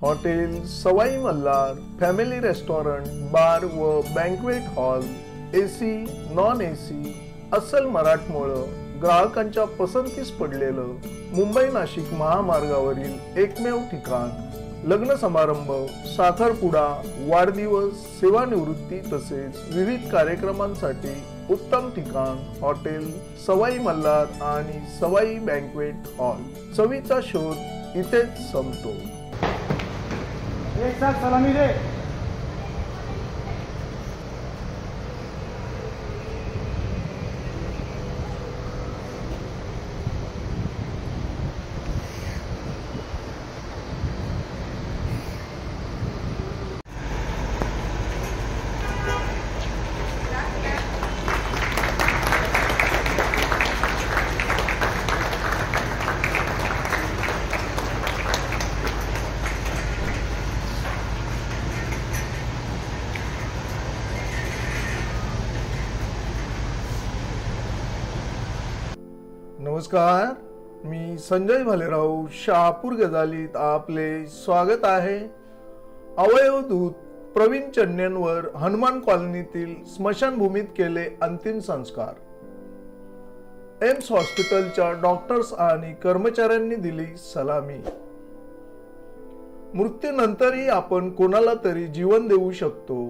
Hotel सवाई Malhar family restaurant bar व banquet hall AC non AC अस्सल मराठमोळं ग्राहकांच्या पसंतीस पडलेलं मुंबई नाशिक महामार्गावरील एकमेव ठिकाण लग्न समारंभ साखरपुडा वाढदिवस सेवानिवृत्ती तसेच विविध कार्यक्रमांसाठी उत्तम ठिकाण हॉटेल सवाई मल्हार आणि सवाई बँक्वेट हॉल। चवीचा शोध इथेच संपतो। एक साथ सलामी दे। नमस्कार, मी संजय भालेराव शहापूर गजालीत आपले स्वागत आहे। अवयवदूत प्रवीण चन्नेंवर हनुमान कॉलनीतील स्मशानभूमीत केले अंतिम संस्कार। एम्स हॉस्पिटलच्या डॉक्टर्स आणि कर्मचाऱ्यांनी दिली सलामी। मृत्यूनंतरही आपण कोणाला तरी जीवन देऊ शकतो।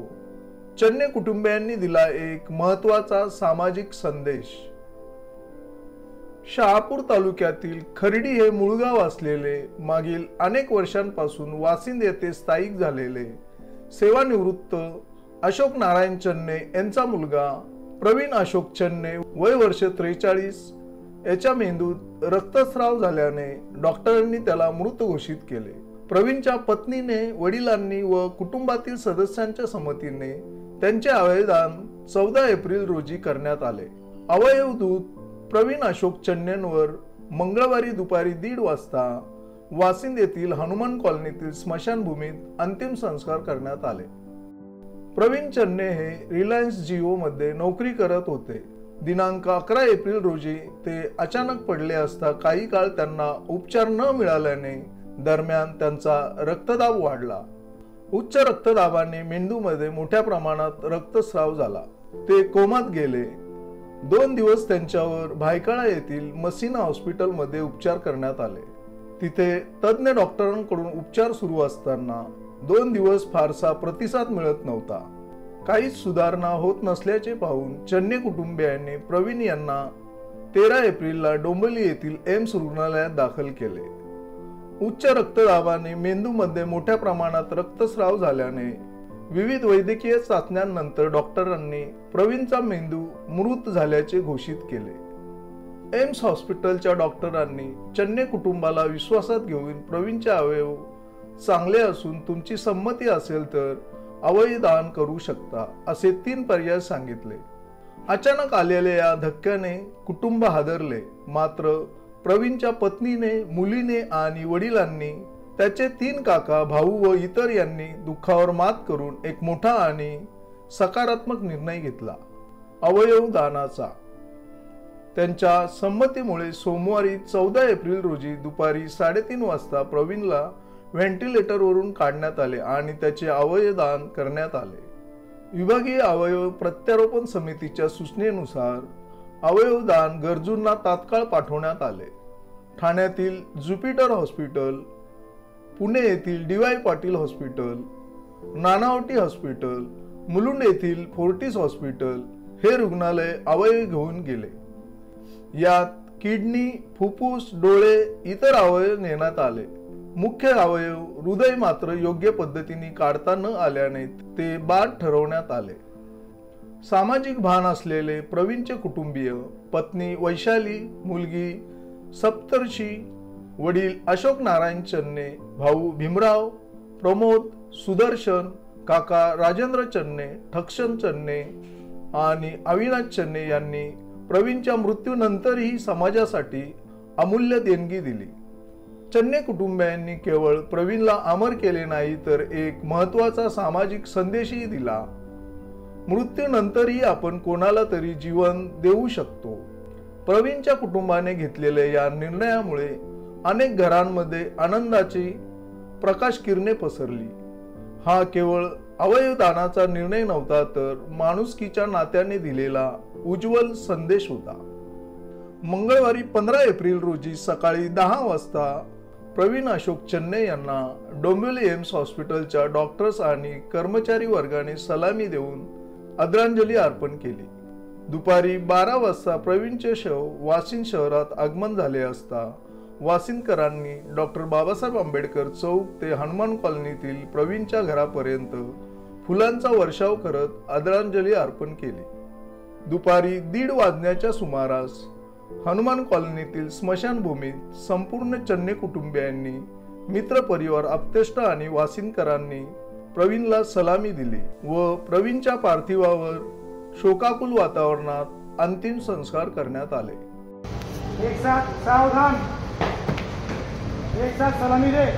चन्ने कुटुंबियांनी दिला एक महत्त्वाचा सामाजिक संदेश। शहापूर तालुक्यातील खर्डी हे मूळ गाव असलेले मागील अनेक वर्षांपासून वासिंद येथे स्थायिक झालेले सेवानिवृत्त अशोक नारायण चन्ने यांचा मुलगा प्रवीण अशोक चन्ने वय वर्ष 43 याच्या मेंदूत रक्तस्राव झाल्याने डॉक्टरांनी त्याला मृत घोषित केले। प्रवीणच्या पत्नीने वडिलांनी व कुटुंबातील सदस्यांच्या संमतीने त्यांचे अवयवदान 14 एप्रिल रोजी करण्यात आले। अवयवदूत प्रवीण अशोक चन्नेंवर मंगळवारी दुपारी 1:30 वाजता वासिंद येथील हनुमान कॉलनीतील स्मशानभूमीत अंतिम संस्कार करण्यात आले। प्रवीण चन्ने हे रिलायन्स जिओ मध्ये नोकरी करत होते। दिनांक 11 एप्रिल रोजी ते अचानक पडले असता काही काळ त्यांना उपचार न मिळाल्याने दरम्यान त्यांचा रक्तदाब वाढला। उच्च रक्तदाबाने मेंदूमध्ये मोठ्या प्रमाणात रक्तस्राव झाला। ते कोमात गेले। 2 दिवस त्यांच्यावर भायखळा येथील मसिना हॉस्पिटलमध्ये उपचार करण्यात आले। तिथे तज्ञ डॉक्टरांकडून उपचार सुरू असताना 2 दिवस फारसा प्रतिसाद मिळत नव्हता। काहीच सुधारणा होत नसल्याचे पाहून चन्ने कुटुंबियांनी प्रवीण यांना 13 एप्रिलला डोंबिवली येथील एम्स रुग्णालयात दाखल केले। उच्च रक्तदाबाने मेंदूमध्ये मोठ्या प्रमाणात रक्तस्राव झाल्याने विविध वैद्यकीय चाचण्यांनंतर डॉक्टरांनी प्रवीणचा मेंदू मृत झाल्याचे घोषित केले। एम्स हॉस्पिटलच्या डॉक्टरांनी चन्ने कुटुंबाला विश्वासात घेऊन प्रवीणचे अवयव चांगले असून तुमची संमती असेल तर अवयवदान करू शकता असे 3 पर्याय सांगितले। अचानक आलेल्या या धक्क्याने कुटुंब हादरले। मात्र प्रवीणच्या पत्नीने, मुलीने आणि वडिलांनी, त्याचे 3 काका, भाऊ व इतर यांनी दुःखावर मात करून एक मोठा आणि सकारात्मक निर्णय घेतला, अवयवदानाचा। त्यांच्या संमतीमुळे सोमवारी 14 एप्रिल रोजी दुपारी 3:30 वाजता प्रवीणला व्हेंटिलेटरवरून काढण्यात आले आणि त्याचे अवयवदान करण्यात आले। विभागीय अवयव प्रत्यारोपण समितीच्या सूचनेनुसार अवयवदान गरजूंना तात्काळ पाठवण्यात आले। ठाण्यातील ज्युपिटर हॉस्पिटल, पुणे येथील DY Patil hospital, Nanavati hospital, Mulund येथील फोर्टिस हॉस्पिटल हे रुग्णालय अवयव घेऊन गेले। यात किडनी, फुफ्फुस, डोळे इतर अवयव नेण्यात आले। मुख्य अवयव हृदय मात्र योग्य पद्धतीने काढता न आल्याने ते बाद ठरवण्यात आले। सामाजिक भान असलेले प्रवीणचे कुटुंबीय, पत्नी वैशाली, मुलगी सप्तर्षी, वडील अशोक नारायण चन्ने, भाऊ भीमराव, प्रमोद, सुदर्शन, काका राजेंद्र चन्ने, ठक्षण चन्ने आणि अविनाश चन्ने यांनी प्रवीणच्या मृत्यूनंतरही समाजासाठी अमूल्य देणगी दिली। चन्ने कुटुंबियांनी केवळ प्रवीणला अमर केले नाही तर एक महत्त्वाचा सामाजिक संदेशही दिला। मृत्यूनंतरही आपण कोणाला तरी जीवन देऊ शकतो। प्रवीणच्या कुटुंबाने घेतलेल्या या निर्णयामुळे अनेक घरांमध्ये आनंदाची प्रकाश किरणे पसरली. हा केवळ अवयवदानाचा निर्णय नव्हता, तर माणुसकीच्या नात्याने दिलेला उज्ज्वल संदेश होता. मंगळवारी 15 एप्रिल रोजी सकाळी 10 वाजता प्रवीण अशोक चन्ने यांना डोंबिवली एम्स हॉस्पिटलच्या डॉक्टर्स आणि कर्मचारी वर्गाने सलामी देऊन आदरांजली अर्पण केली. दुपारी 12 वाजता प्रवीणचे शव वाशिंद शहरात आगमन झाले असता वाशिंदकरांनी डॉक्टर बाबासाहेब आंबेडकर चौक ते हनुमान कॉलनीतील प्रवीणच्या घरापर्यंत फुलांचा वर्षाव करत आदरांजली अर्पण केली. दुपारी 1:30 वाजण्याच्या सुमारास हनुमान कॉलनीतील स्मशानभूमीत संपूर्ण चन्ने कुटुंबियांनी, मित्रपरिवार, आप्तेष्ट आणि वाशिंदकरांनी प्रवीणला सलामी दिली व प्रवीणच्या पार्थिवावर शोकाकुल वातावरणात अंतिम संस्कार करण्यात आले. एक साथ सावधान, एक साथ सलामी दे.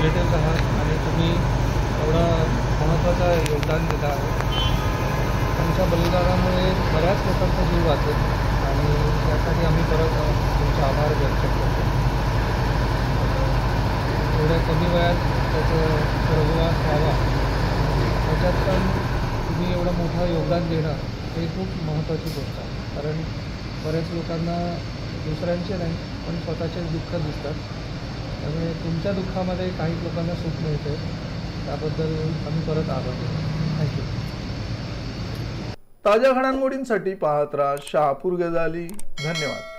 रिलेटिव्स आहात आणि तुम्ही एवढं महत्त्वाचं योगदान दिलं आहे. त्यांच्या बलिदानामुळे बऱ्याच लोकांचा जीव वाचेल आणि त्यासाठी आम्ही परत तुमचे आभार व्यक्त करतो. एवढ्या कमी वयात त्याचं स्वर्गवास व्हावा त्याच्यात पण तुम्ही एवढं मोठं योगदान देणं हे खूप महत्त्वाची गोष्ट आहे. कारण बऱ्याच लोकांना दुसऱ्यांचे नाही पण स्वतःचेच दुःख दिसतात. त्यामुळे तुमच्या दुःखामध्ये काही लोकांना सुख मिळते त्याबद्दल आम्ही परत आभार देतो. थँक्यू. ताज्या घडामोडींसाठी पाहत राहा शहापूर गजाली. धन्यवाद.